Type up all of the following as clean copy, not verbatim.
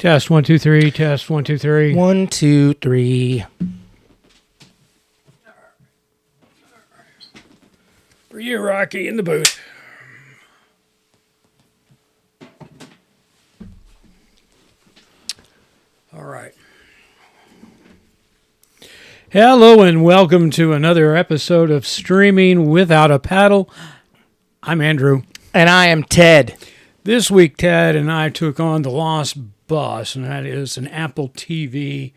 Test 1 2 3. Test 1 2 3. 1 2 3. For you, Rocky, in the booth. All right. Hello and welcome to another episode of Streaming Without a Paddle. I'm Andrew. And I am Ted. This week, Ted and I took on The Lost Bus, and that is an Apple TV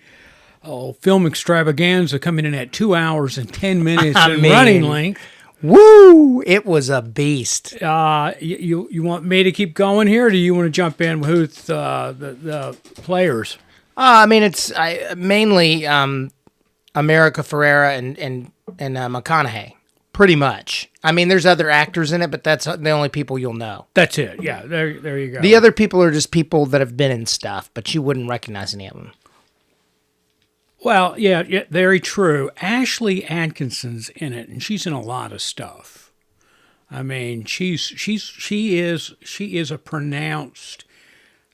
film extravaganza coming in at 2 hours and 10 minutes in running length. Woo! It was a beast. You want me to keep going here, or do you want to jump in with the players? It's mainly America Ferrera and McConaughey, pretty much. I mean, there's other actors in it, but that's the only people you'll know. That's it. Yeah, there you go. The other people are just people that have been in stuff, but you wouldn't recognize any of them. Well, yeah, very true. Ashley Atkinson's in it, and she's in a lot of stuff. I mean, she is a pronounced,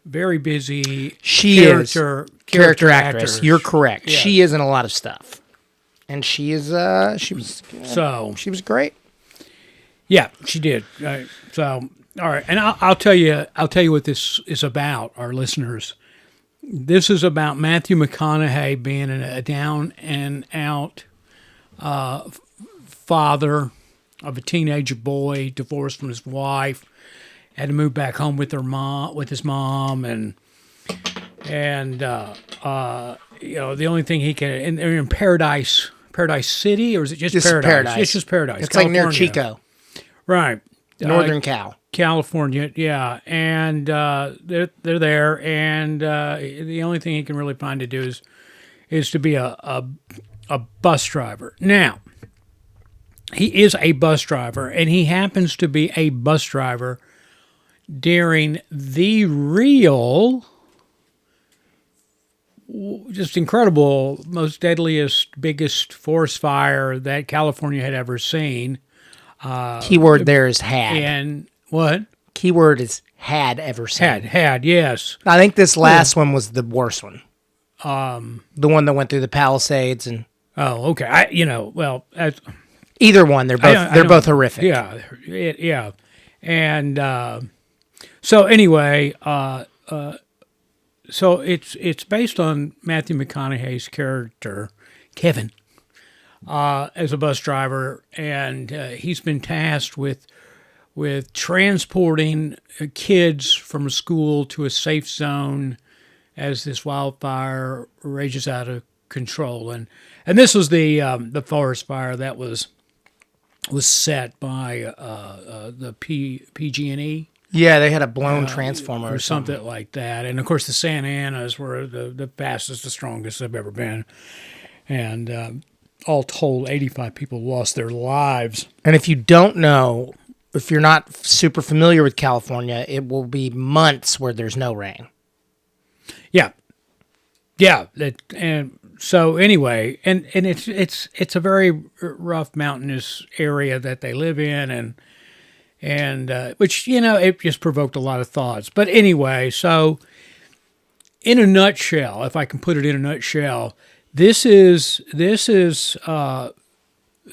very busy character actress. You're correct. Yeah. She is in a lot of stuff, and she was great. Yeah, she did. So, all right, and I'll tell you what this is about, our listeners. This is about Matthew McConaughey being a down and out father of a teenage boy, divorced from his wife, had to move back home with his mom, and the only thing he can, and they're in Paradise City, or is it just Paradise? It's just Paradise. It's California. like near Chico. Right. Northern California, yeah. And they're there, and the only thing he can really find to do is to be a bus driver. Now, he is a bus driver, and he happens to be a bus driver during the real, just incredible, most deadliest, biggest forest fire that California had ever seen. Keyword there is had. And what? Keyword is had ever seen. Had, yes. I think this last one was the worst one. The one that went through the Palisades and. Oh, okay. Either one. They're both horrific. Yeah, yeah. And so anyway, so it's based on Matthew McConaughey's character, Kevin. As a bus driver, and he's been tasked with transporting kids from a school to a safe zone as this wildfire rages out of control. And this was the forest fire that was set by the PG&E. Yeah, they had a blown transformer or something like that. And of course, the Santa Anas were the fastest, the strongest they've ever been, and all told, 85 people lost their lives. And if you don't know, if you're not super familiar with California, it will be months where there's no rain. Yeah. Yeah. And so anyway, and it's a very rough mountainous area that they live in, and which, it just provoked a lot of thoughts. But anyway, so in a nutshell, if I can put it in a nutshell, This is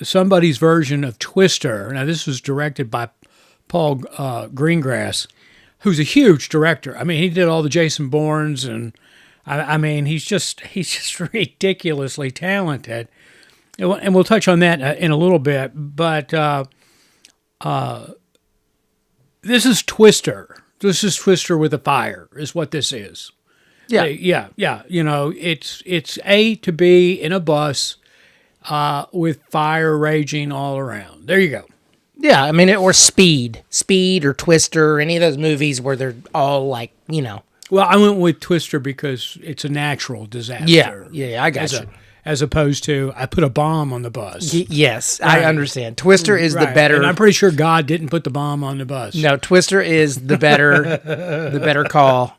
somebody's version of Twister. Now, this was directed by Paul Greengrass, who's a huge director. I mean, he did all the Jason Bournes, and I mean, he's just ridiculously talented. And we'll touch on that in a little bit. But this is Twister. This is Twister with a fire, is what this is. Yeah. Yeah. It's A to B in a bus with fire raging all around. There you go. Yeah, I mean, or Speed or Twister, any of those movies where they're all like, Well, I went with Twister because it's a natural disaster. Yeah, I got you. As opposed to, I put a bomb on the bus. Yes, right. I understand. Twister is the better. And I'm pretty sure God didn't put the bomb on the bus. No, Twister is the better call.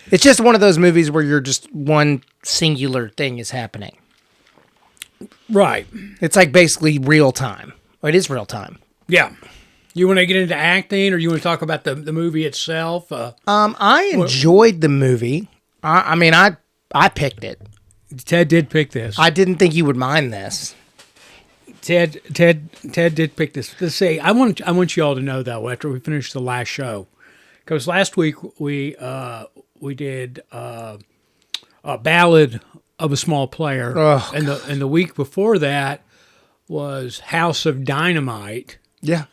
It's just one of those movies where you're just one singular thing is happening. Right. It's like basically real time. It is real time. Yeah. You want to get into acting, or you want to talk about the movie itself? I enjoyed the movie. I picked it. Ted did pick this. I didn't think you would mind this. Ted did pick this. Let's see. I want you all to know though, after we finish the last show, because last week we did a Ballad of a Small Player, and the week before that was House of Dynamite. Yeah.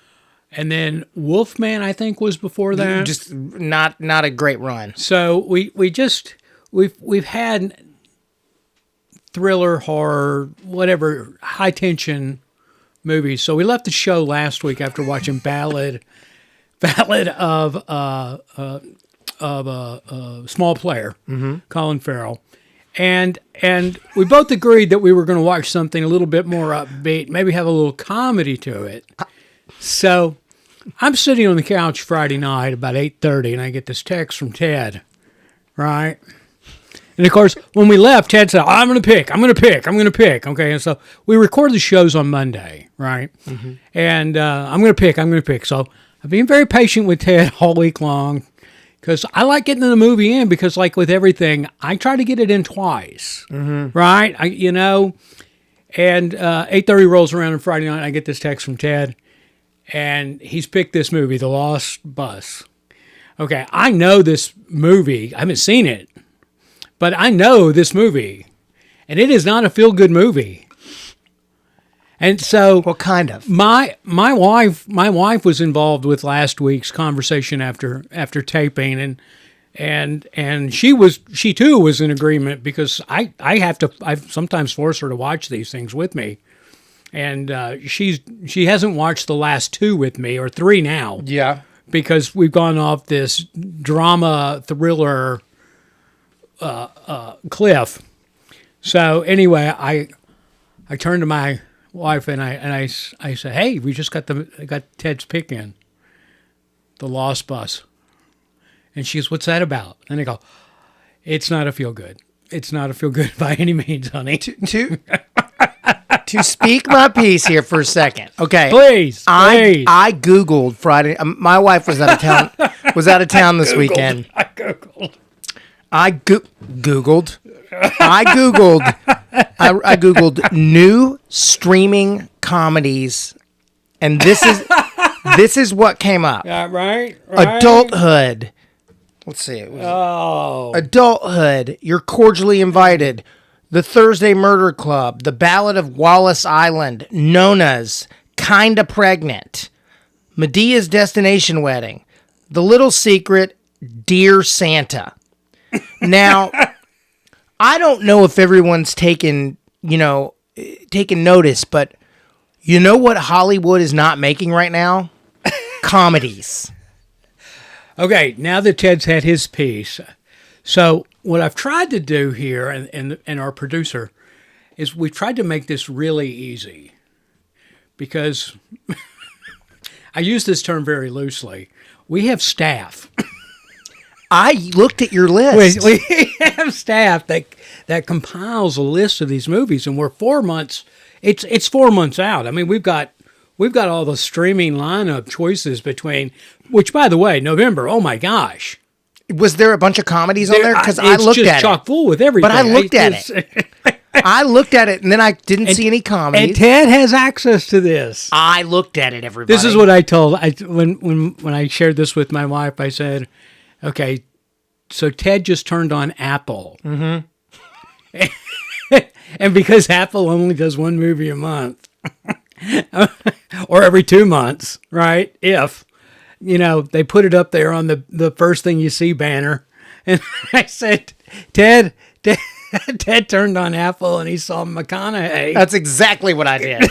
And then Wolfman, I think, was before that. Just not a great run. So we've had thriller, horror, whatever, high tension movies. So we left the show last week after watching Ballad of a Small Player, Colin Farrell. And we both agreed that we were going to watch something a little bit more upbeat, maybe have a little comedy to it. So I'm sitting on the couch Friday night about 8:30, and I get this text from Ted, right? And of course, when we left, Ted said, I'm going to pick. Okay, and so we record the shows on Monday, right? Mm-hmm. And I'm going to pick. So I've been very patient with Ted all week long, because I like getting the movie in, because like with everything, I try to get it in twice, right? And 8:30 rolls around on Friday night, and I get this text from Ted, and he's picked this movie, The Lost Bus. Okay, I know this movie. I haven't seen it, but I know this movie, and it is not a feel-good movie. And so, what kind of? My wife was involved with last week's conversation after taping, and she too was in agreement, because I sometimes force her to watch these things with me, and she hasn't watched the last two with me, or three now. Yeah, because we've gone off this drama thriller cliff. So anyway, I turned to my wife and I said, "Hey, we just got Ted's pick in, The Lost Bus," and she goes, "What's that about?" And I go, "It's not a feel good. It's not a feel good by any means, honey." To speak my piece here for a second, okay? Please. I Googled Friday. My wife was out of town. This weekend. I Googled new streaming comedies, and this is what came up. Right. Adulthood. Let's see. Adulthood. You're cordially invited. The Thursday Murder Club. The Ballad of Wallace Island. Nona's. Kinda Pregnant. Medea's Destination Wedding. The Little Secret. Dear Santa. Now, I don't know if everyone's taken notice, but you know what Hollywood is not making right now? Comedies. Okay, now that Ted's had his piece, so what I've tried to do here, and our producer, is we've tried to make this really easy, because I use this term very loosely. We have staff. I looked at your list. We have staff that compiles a list of these movies, and we're 4 months. It's 4 months out. I mean, we've got all the streaming lineup choices between, which, by the way, November. Oh my gosh, was there a bunch of comedies on there? Because I looked at it. It's just chock full with everything. But I looked at it. I looked at it, and then I didn't see any comedies. And Ted has access to this. I looked at it, everybody. This is what I told when I shared this with my wife. I said, okay, so Ted just turned on Apple. Mm-hmm. And because Apple only does one movie a month, or every 2 months, right? If, they put it up there on the first thing you see banner. And I said, Ted turned on Apple and he saw McConaughey. That's exactly what I did.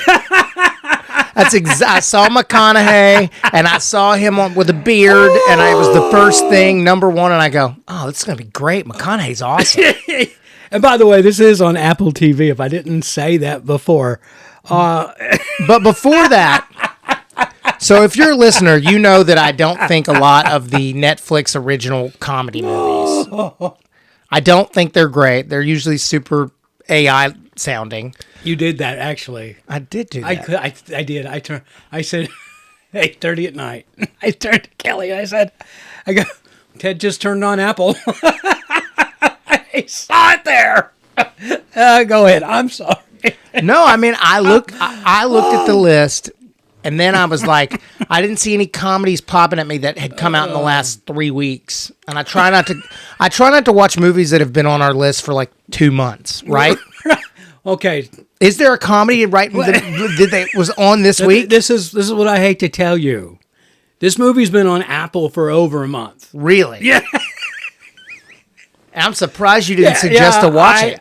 I saw McConaughey, and I saw him with a beard, and it was the first thing, number one, and I go, oh, this is going to be great. McConaughey's awesome. And by the way, this is on Apple TV, if I didn't say that before. But before that, so if you're a listener, you know that I don't think a lot of the Netflix original comedy movies. I don't think they're great. They're usually super AI sounding. You did that, actually. I did do that. I did. I said 8:30 at night. I turned to Kelly and I go, Ted just turned on Apple. I saw it there. Go ahead. I'm sorry. No, I mean, I looked at the list, and then I was like, I didn't see any comedies popping at me that had come out in the last 3 weeks. And I try not to watch movies that have been on our list for like 2 months, right? Okay. Is there a comedy that was on this week? This is what I hate to tell you. This movie's been on Apple for over a month. Really? Yeah. I'm surprised you didn't suggest to watch it.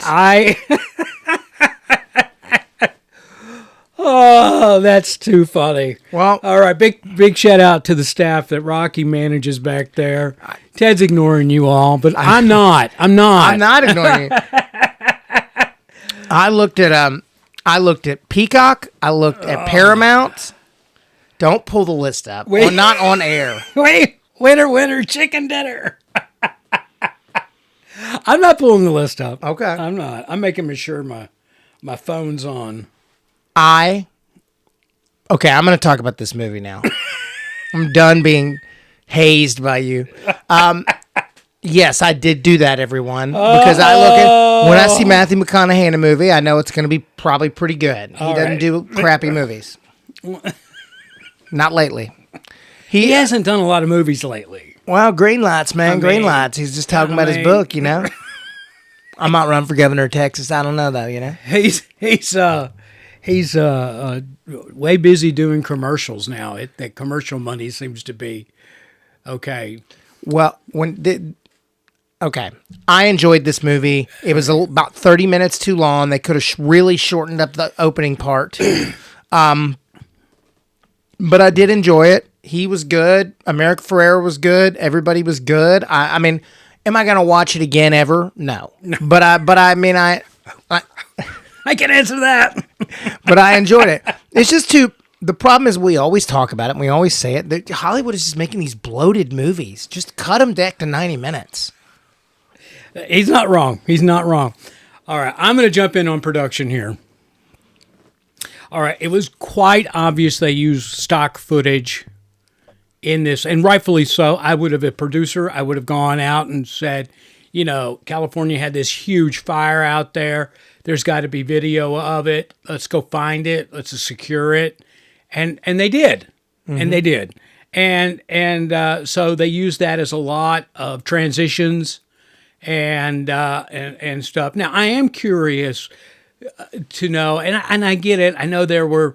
Oh, that's too funny. Well, all right, big shout out to the staff that Rocky manages back there. Ted's ignoring you all, but I'm not. I'm not ignoring you. I looked at Peacock. I looked at Paramount. Don't pull the list up. We're not on air. Wait, winner, chicken dinner. I'm not pulling the list up. Okay. I'm not. I'm making sure my phone's on. I'm going to talk about this movie now. I'm done being hazed by you. Yes, I did do that, everyone. Because when I see Matthew McConaughey in a movie, I know it's going to be probably pretty good. He doesn't do crappy movies. Not lately. He hasn't done a lot of movies lately. Well, green lights, man. Green lights. He's just talking about his book, you know. I might run for governor of Texas. I don't know, though, you know. He's way busy doing commercials now. That commercial money seems to be okay. Well, I enjoyed this movie. It was about 30 minutes too long. They could have really shortened up the opening part. But I did enjoy it. He was good. America Ferrera was good. Everybody was good. I mean, am I going to watch it again ever? No. But I mean, I can answer that. But I enjoyed it. It's just the problem is we always talk about it and we always say it. That Hollywood is just making these bloated movies. Just cut them back to 90 minutes. He's not wrong. All right. I'm going to jump in on production here. All right. It was quite obvious they used stock footage in this, and rightfully so. I would have gone out and said, you know, California had this huge fire out there. There's got to be video of it. Let's go find it. Let's secure it. And they did. Mm-hmm. And they did. And so they used that as a lot of transitions and stuff. Now, I am curious to know, and I get it. I know there were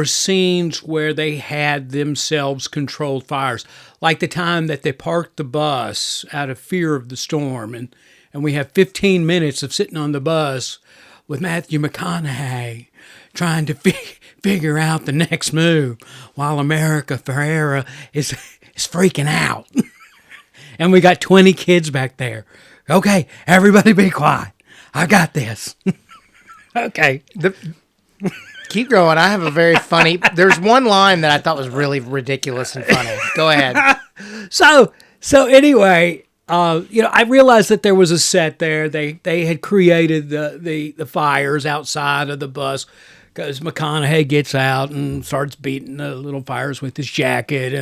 scenes where they had themselves controlled fires, like the time that they parked the bus out of fear of the storm, and we have 15 minutes of sitting on the bus with Matthew McConaughey trying to figure out the next move while America Ferrera is freaking out. And we got 20 kids back there. Okay, everybody be quiet. I got this. Okay. Keep going. I have a very funny... There's one line that I thought was really ridiculous and funny. Go ahead. So anyway, I realized that there was a set there. They had created the fires outside of the bus because McConaughey gets out and starts beating the little fires with his jacket,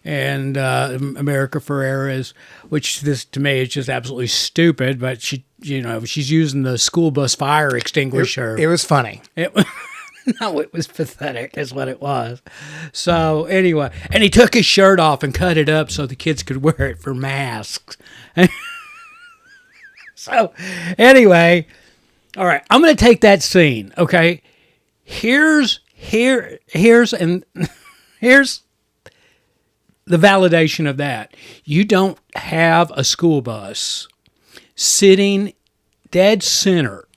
and America Ferrera is, which this to me is just absolutely stupid, but she's using the school bus fire extinguisher. It was funny. No, it was pathetic is what it was. So anyway, and he took his shirt off and cut it up so the kids could wear it for masks. So anyway, all right, I'm going to take that scene. Okay, here's the validation of that. You don't have a school bus sitting dead center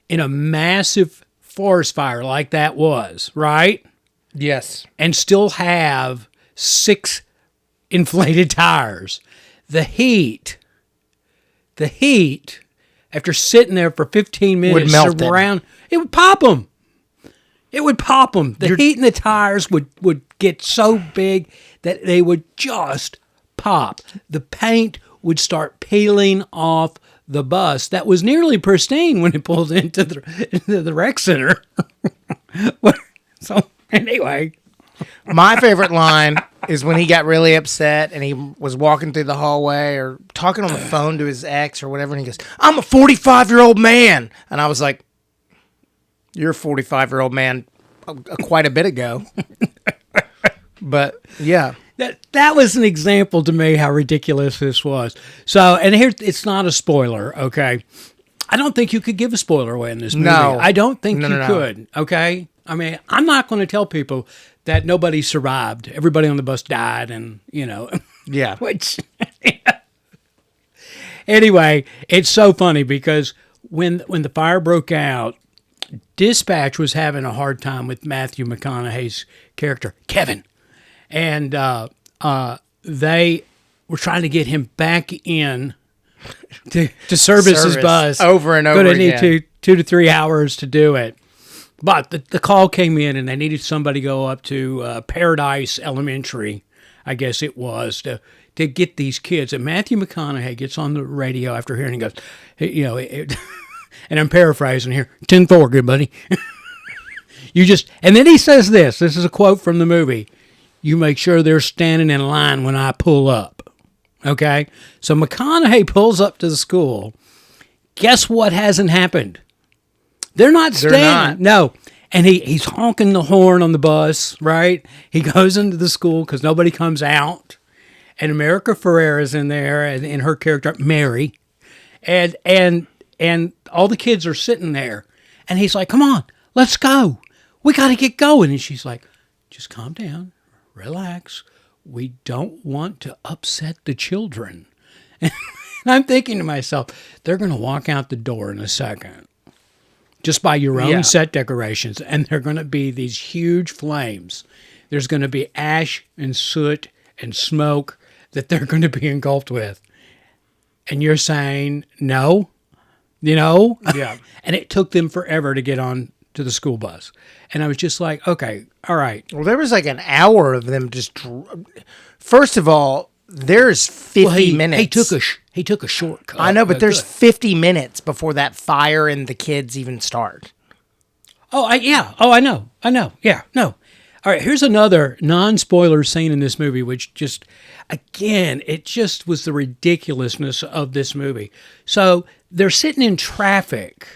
in a massive forest fire like that was, right? Yes. And still have 6 inflated tires. The heat, after sitting there for 15 minutes, would melt them. It would pop them. The heat in the tires would get so big that they would just pop. The paint would start peeling off the bus that was nearly pristine when it pulled into the rec center. So anyway, My favorite line is when he got really upset and he was walking through the hallway or talking on the phone to his ex or whatever, and he goes, "I'm a 45-year-old man," and I was like, "You're a 45-year-old man quite a bit ago." But yeah. That was an example to me how ridiculous this was. So, and here, it's not a spoiler, okay? I don't think you could give a spoiler away in this movie. No. I don't think you No. could, okay? I mean, I'm not going to tell people that nobody survived. Everybody on the bus died and, Yeah. which... Anyway, it's so funny because when the fire broke out, dispatch was having a hard time with Matthew McConaughey's character, Kevin. And they were trying to get him back in to service his bus over and over Going again. to need 2 to 3 hours to do it. But the call came in, and they needed somebody to go up to Paradise Elementary, I guess it was, to get these kids. And Matthew McConaughey gets on the radio after hearing, he goes, and I'm paraphrasing here, 10-4, good buddy. And then he says this is a quote from the movie. You make sure they're standing in line when I pull up. Okay? So McConaughey pulls up to the school. Guess what hasn't happened? They're not standing. No. And he's honking the horn on the bus, right? He goes into the school because nobody comes out. And America Ferrera is in there, and her character, Mary. And all the kids are sitting there. And he's like, come on, let's go. We got to get going. And she's like, just calm down. Relax. We don't want to upset the children. And I'm thinking to myself, they're going to walk out the door in a second. Just by your own set decorations. And they're going to be these huge flames. There's going to be ash and soot and smoke that they're going to be engulfed with. And you're saying, no? Yeah. And it took them forever to get on to the school bus. And I was just like, okay, all right. Well, there was like an hour of them just... First of all, there's 50 minutes. He took a shortcut. I know, but there's 50 minutes before that fire and the kids even start. I know. Yeah, no. All right, here's another non-spoiler scene in this movie, which just, again, it just was the ridiculousness of this movie. So they're sitting in traffic,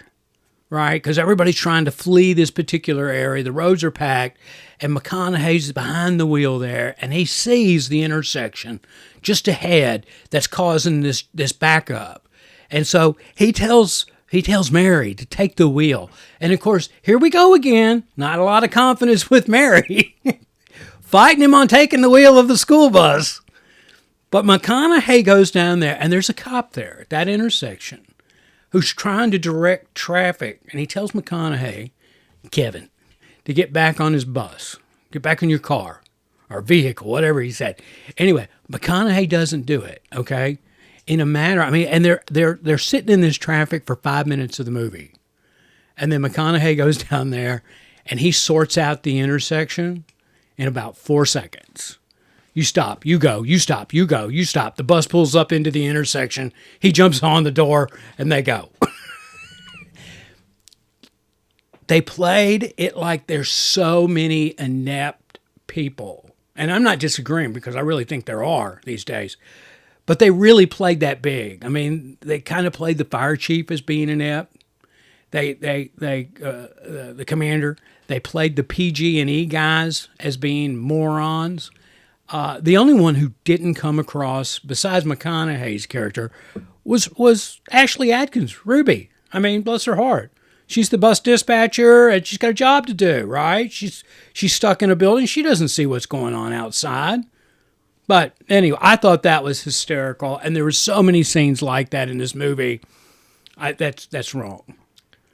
right? Because everybody's trying to flee this particular area. The roads are packed, and McConaughey's behind the wheel there, and he sees the intersection just ahead that's causing this backup. And so he tells Mary to take the wheel. And of course, here we go again. Not a lot of confidence with Mary. Fighting him on taking the wheel of the school bus. But McConaughey goes down there, and there's a cop there at that intersection who's trying to direct traffic. And he tells McConaughey, Kevin, to get back on his bus. Get back in your car or vehicle, whatever he said. Anyway, McConaughey doesn't do it, okay? In a matter, and they're sitting in this traffic for 5 minutes of the movie. And then McConaughey goes down there and he sorts out the intersection in about 4 seconds. You stop, you go, you stop, you go, you stop. The bus pulls up into the intersection. He jumps on the door and they go. They played it like there's so many inept people. And I'm not disagreeing because I really think there are these days. But they really played that big. I mean, they kind of played the fire chief as being inept. The commander. They played the PG&E guys as being morons. The only one who didn't come across, besides McConaughey's character, was Ashley Atkins, Ruby. I mean, bless her heart. She's the bus dispatcher, and she's got a job to do, right? She's stuck in a building. She doesn't see what's going on outside. But anyway, I thought that was hysterical, and there were so many scenes like that in this movie. That's wrong.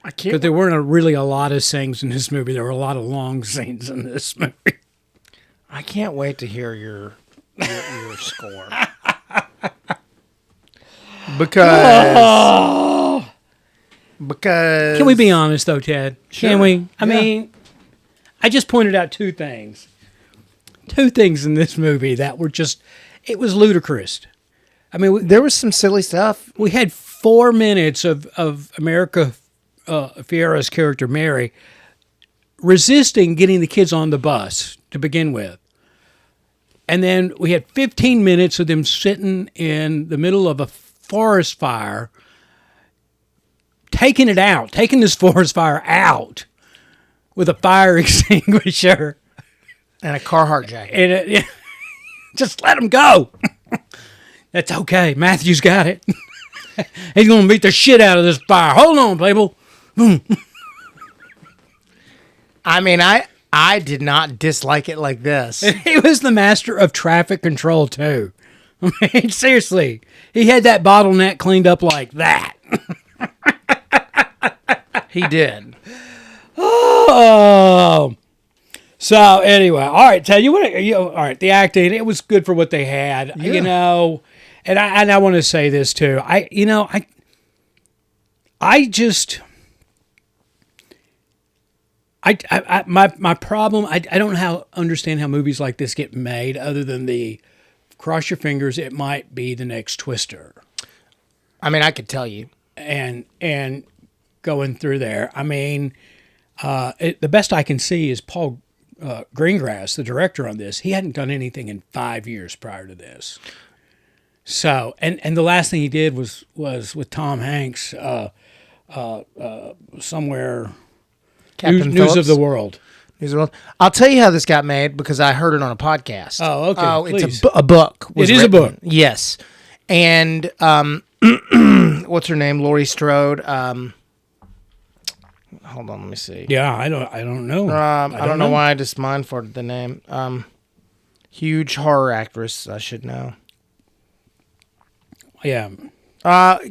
I can't. Because there weren't really a lot of scenes in this movie. There were a lot of long scenes in this movie. I can't wait to hear your score. Because Can we be honest, though, Ted? Sure. Can we? I mean, I just pointed out two things. Two things in this movie that were just, it was ludicrous. I mean, there was some silly stuff. we had 4 minutes of America Ferrera's character, Mary, resisting getting the kids on the bus to begin with. And then we had 15 minutes of them sitting in the middle of a forest fire, taking this forest fire out with a fire extinguisher. And a Carhartt jacket. And just let them go. That's okay. Matthew's got it. He's going to beat the shit out of this fire. Hold on, people. Boom. I mean, I did not dislike it like this. He was the master of traffic control, too. I mean, seriously. He had that bottleneck cleaned up like that. He did. Oh. So, anyway. All right. Tell you what. All right. The acting, it was good for what they had. Yeah. You know, and I want to say this, too. My problem, I don't understand how movies like this get made other than the cross your fingers, it might be the next Twister. I mean, I could tell you. And going through there, I mean, the best I can see is Paul Greengrass, the director on this. He hadn't done anything in 5 years prior to this. So, and the last thing he did was with Tom Hanks somewhere... Captain News Phillips? of the World. News of the World. I'll tell you how this got made because I heard it on a podcast. Oh, okay. Oh, please. it's a book. It is a book. Yes. And what's her name? Laurie Strode. Hold on, let me see. Yeah, I don't know. I don't know why I just mind for the name. Huge horror actress, I should know. Yeah.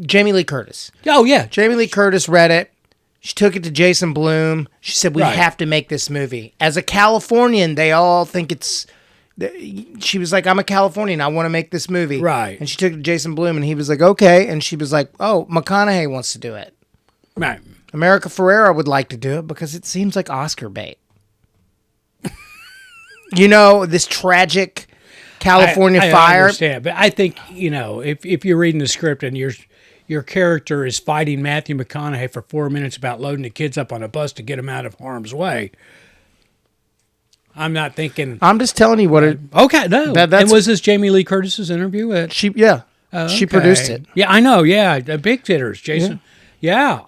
Jamie Lee Curtis. Oh, yeah. Jamie Lee Curtis read it. She took it to Jason Blum. She said, we Right. have to make this movie. As a Californian, they all think it's... She was like, I'm a Californian. I want to make this movie. Right. And she took it to Jason Blum, and he was like, okay. And she was like, oh, McConaughey wants to do it. Right. America Ferrera would like to do it because it seems like Oscar bait. You know, this tragic California I fire. understand, but I think, if you're reading the script and your character is fighting Matthew McConaughey for 4 minutes about loading the kids up on a bus to get them out of harm's way, I'm not thinking... I'm just telling you what it... Okay, no. That's, and was this Jamie Lee Curtis's interview? She Okay. produced it. Yeah, I know. Yeah, the big hitters, Jason. Yeah,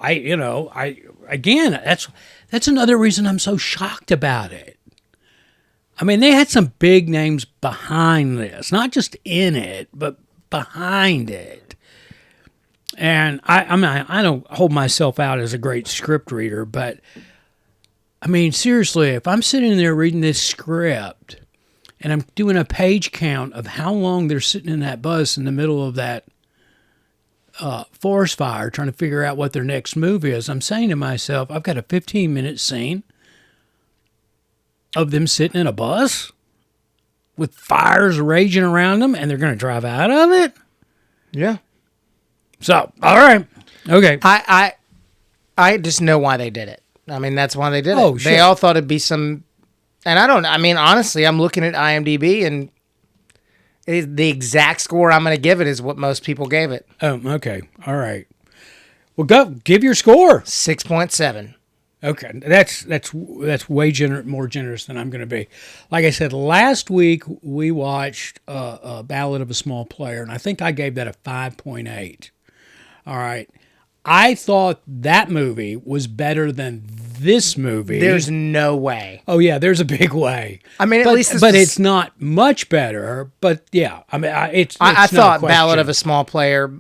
that's another reason I'm so shocked about it. I mean, they had some big names behind this, not just in it, but behind it. And I don't hold myself out as a great script reader, but I mean, seriously, if I'm sitting there reading this script and I'm doing a page count of how long they're sitting in that bus in the middle of that forest fire trying to figure out what their next move is, I'm saying to myself, I've got a 15-minute scene of them sitting in a bus with fires raging around them, and they're going to drive out of it? Yeah. So, all right. Okay. I just know why they did it. I mean, that's why they did it. Oh, sure. They all thought it'd be some... And honestly, I'm looking at IMDb, and the exact score I'm going to give it is what most people gave it. Oh, okay. All right. Well, go give your score. 6.7. Okay, that's way more generous than I'm going to be. Like I said, last week we watched a Ballad of a Small Player, and I think I gave that a 5.8. All right. I thought that movie was better than this movie. There's no way. Oh yeah, there's a big way. I mean, at least it's not much better. But yeah, I mean, it's I not thought a question. Ballad of a Small Player,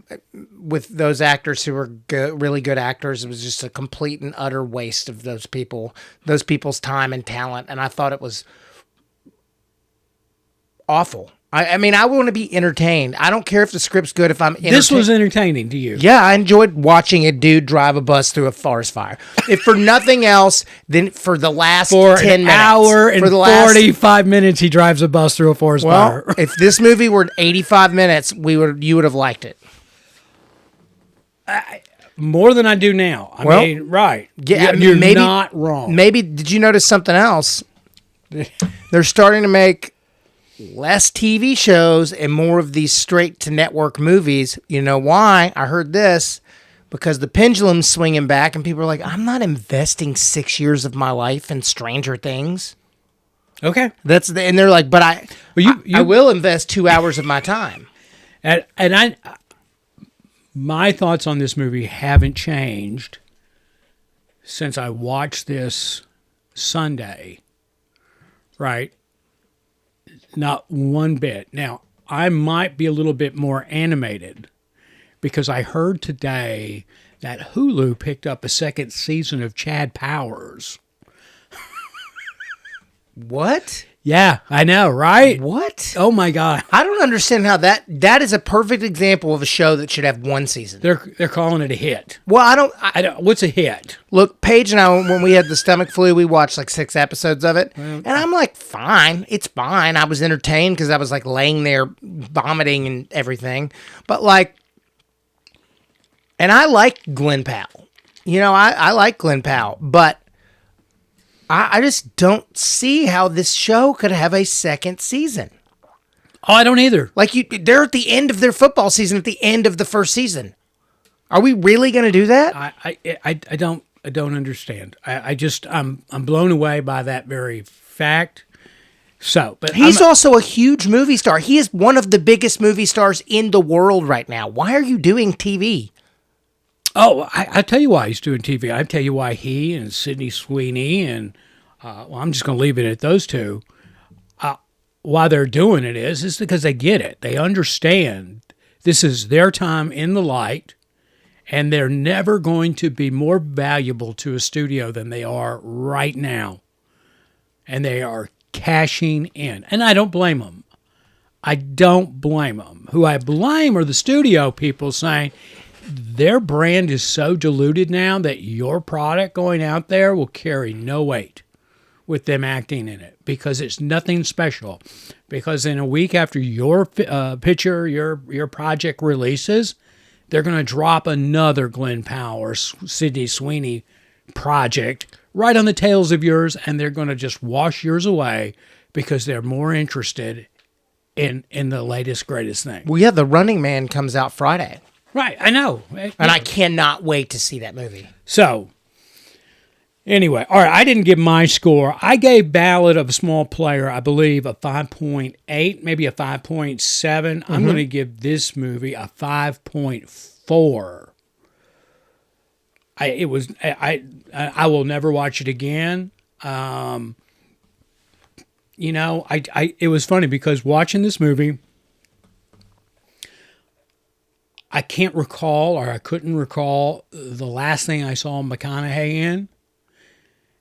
with those actors who were really good actors, it was just a complete and utter waste of those people's time and talent. And I thought it was awful. I mean, I want to be entertained. I don't care if the script's good if I'm entertained. This was entertaining to you. Yeah, I enjoyed watching a dude drive a bus through a forest fire. If for nothing else, then for the last 10 minutes. For an hour and 45 minutes, he drives a bus through a forest fire. Well, if this movie were 85 minutes, you would have liked it. More than I do now. I mean, right. Yeah, you're not wrong. Maybe, did you notice something else? They're starting to make less TV shows and more of these straight to network movies. You know why? I heard this because the pendulum's swinging back and people are like, I'm not investing 6 years of my life in Stranger Things. Okay. And they're like, but I will invest 2 hours of my time. And my thoughts on this movie haven't changed since I watched this Sunday, right? Not one bit. Now, I might be a little bit more animated because I heard today that Hulu picked up a second season of Chad Powers. What? Yeah, I know, right? What? Oh my God. I don't understand how that is a perfect example of a show that should have one season. They're calling it a hit. Well, I don't. What's a hit? Look, Paige and I, when we had the stomach flu, we watched like 6 episodes of it. And I'm like, fine. It's fine. I was entertained because I was like laying there vomiting and everything. But like, and I like Glenn Powell. You know, I like Glenn Powell. But I just don't see how this show could have a second season. Oh, I don't either. Like they're at the end of their football season, at the end of the first season. Are we really going to do that? I don't understand. I'm blown away by that very fact. So, but he's also a huge movie star. He is one of the biggest movie stars in the world right now. Why are you doing TV? Oh, I tell you why he's doing TV. I tell you why he and Sydney Sweeney and I'm just going to leave it at those two. Why they're doing it is because they get it. They understand this is their time in the light, and they're never going to be more valuable to a studio than they are right now. And they are cashing in, and I don't blame them. I don't blame them. Who I blame are the studio people saying, their brand is so diluted now that your product going out there will carry no weight with them acting in it because it's nothing special. Because in a week after your picture, your project releases, they're going to drop another Glenn Powell or Sydney Sweeney project right on the tails of yours, and they're going to just wash yours away because they're more interested in the latest, greatest thing. Well, yeah, The Running Man comes out Friday. Right, I know. And I cannot wait to see that movie. So, anyway, all right, I didn't give my score. I gave Ballad of a Small Player, I believe, a 5.8, maybe a 5.7. I'm going to give this movie a 5.4. I will never watch it again. You know, it was funny because watching this movie, I can't recall, or I couldn't recall the last thing I saw McConaughey in.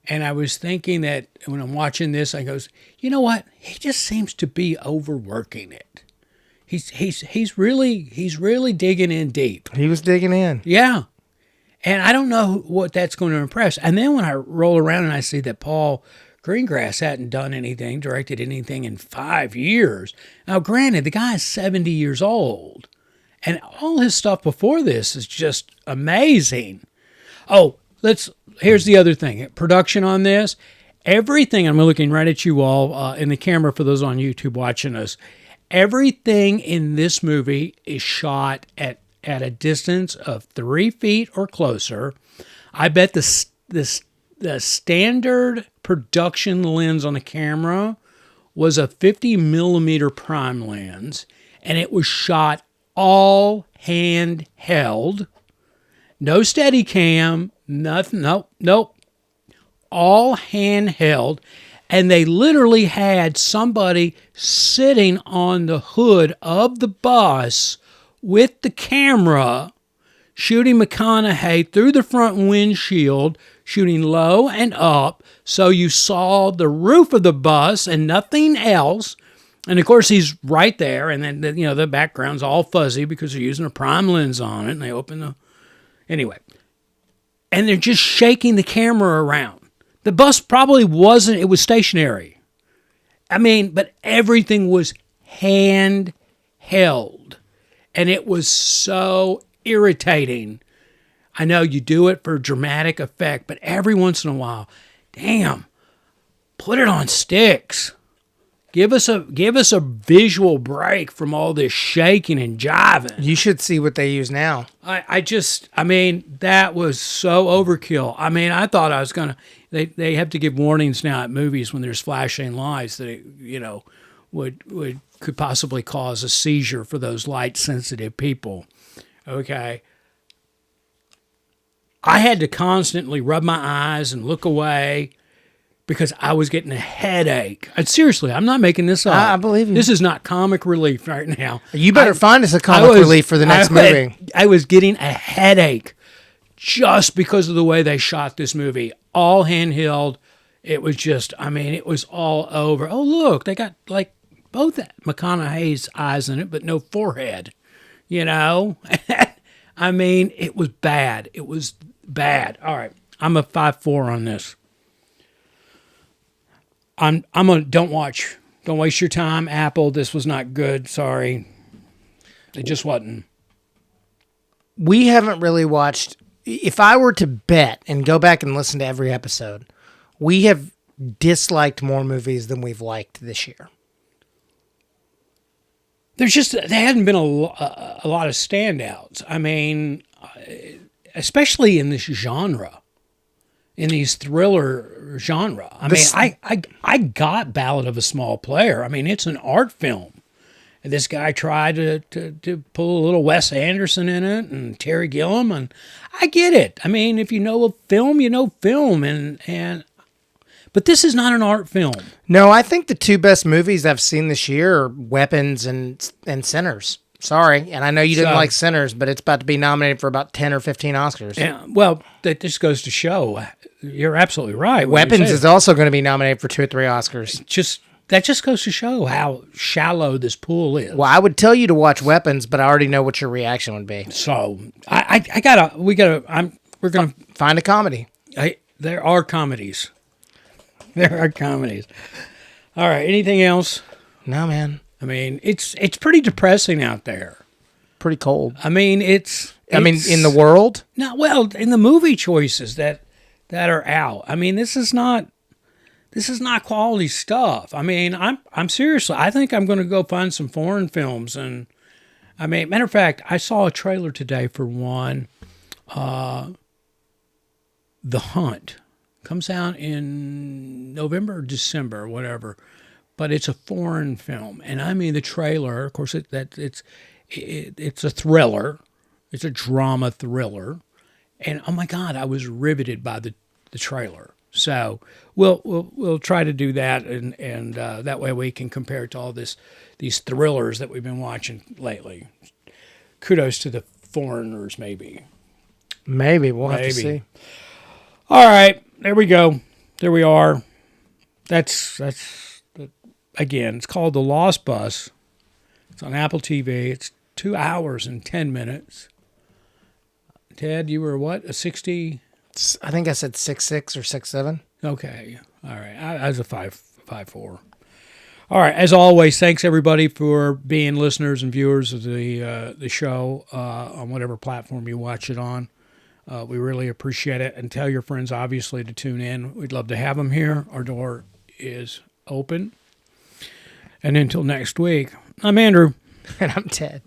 And I was thinking that when I'm watching this, I goes, you know what? He just seems to be overworking it. He's really digging in deep. He was digging in. Yeah. And I don't know what that's going to impress. And then when I roll around and I see that Paul Greengrass hadn't directed anything in 5 years. Now, granted, the guy's 70 years old. And all his stuff before this is just amazing. Oh, here's the other thing. Production on this, everything, I'm looking right at you all in the camera for those on YouTube watching us. Everything in this movie is shot at a distance of 3 feet or closer. I bet the standard production lens on the camera was a 50 millimeter prime lens, and it was shot all handheld, no Steadicam, nothing, nope, all handheld, and they literally had somebody sitting on the hood of the bus with the camera, shooting McConaughey through the front windshield, shooting low and up, so you saw the roof of the bus and nothing else. And of course, he's right there, and then the background's all fuzzy because they're using a prime lens on it, and they open anyway. And they're just shaking the camera around. The bus probably wasn't, it was stationary. I mean, but everything was handheld, and it was so irritating. I know you do it for dramatic effect, but every once in a while, damn, put it on sticks. Give us a visual break from all this shaking and jiving. You should see what they use now. I mean, that was so overkill. I mean, I thought I was gonna. They have to give warnings now at movies when there's flashing lights that could possibly cause a seizure for those light sensitive people. Okay. I had to constantly rub my eyes and look away because I was getting a headache. Seriously, I'm not making this up. I believe you. This is not comic relief right now. You better find us a comic relief for the next movie. I was getting a headache just because of the way they shot this movie. All handheld. It was just, I mean, it was all over. Oh, look, they got like both McConaughey's eyes in it, but no forehead. You know? I mean, it was bad. It was bad. All right. I'm a 5-4 on this. I'm gonna don't waste your time, Apple. This was not good. Sorry, it just wasn't. We haven't really watched. If I were to bet and go back and listen to every episode, we have disliked more movies than we've liked this year. There hadn't been a lot of standouts. I mean, especially in this genre. In these thriller genre. I got Ballad of a Small Player. I mean, it's an art film. And this guy tried to pull a little Wes Anderson in it and Terry Gilliam, and I get it. I mean, if you know a film, you know film, but this is not an art film. No, I think the two best movies I've seen this year are Weapons and Sinners. Sorry, and I know you didn't like Sinners, but it's about to be nominated for about 10 or 15 Oscars. Yeah, well, that just goes to show you're absolutely right. Weapons is also going to be nominated for 2 or 3 Oscars. That just goes to show how shallow this pool is. Well, I would tell you to watch Weapons, but I already know what your reaction would be. So we're gonna find a comedy. There are comedies. There are comedies. All right. Anything else? No, man. I mean, it's pretty depressing out there. Pretty cold. I mean, in the world? No, well, in the movie choices that are out. I mean, this is not quality stuff. I mean, I'm seriously, I think I'm going to go find some foreign films. And I mean, matter of fact, I saw a trailer today for one, The Hunt. Comes out in November or December, whatever. But it's a foreign film, and I mean the trailer. Of course, it's a thriller, it's a drama thriller, and oh my God, I was riveted by the trailer. So we'll try to do that, and that way we can compare it to all these thrillers that we've been watching lately. Kudos to the foreigners, maybe. We'll have to see. All right, there we go. There we are. That's. Again, it's called The Lost Bus. It's on Apple TV. It's 2 hours and 10 minutes. Ted, you were what? A 60? I think I said 6'6" or 6'7". Okay. All right. I was a 5'4". All right. As always, thanks everybody for being listeners and viewers of the show on whatever platform you watch it on. We really appreciate it. And tell your friends, obviously, to tune in. We'd love to have them here. Our door is open. And until next week, I'm Andrew. And I'm Ted.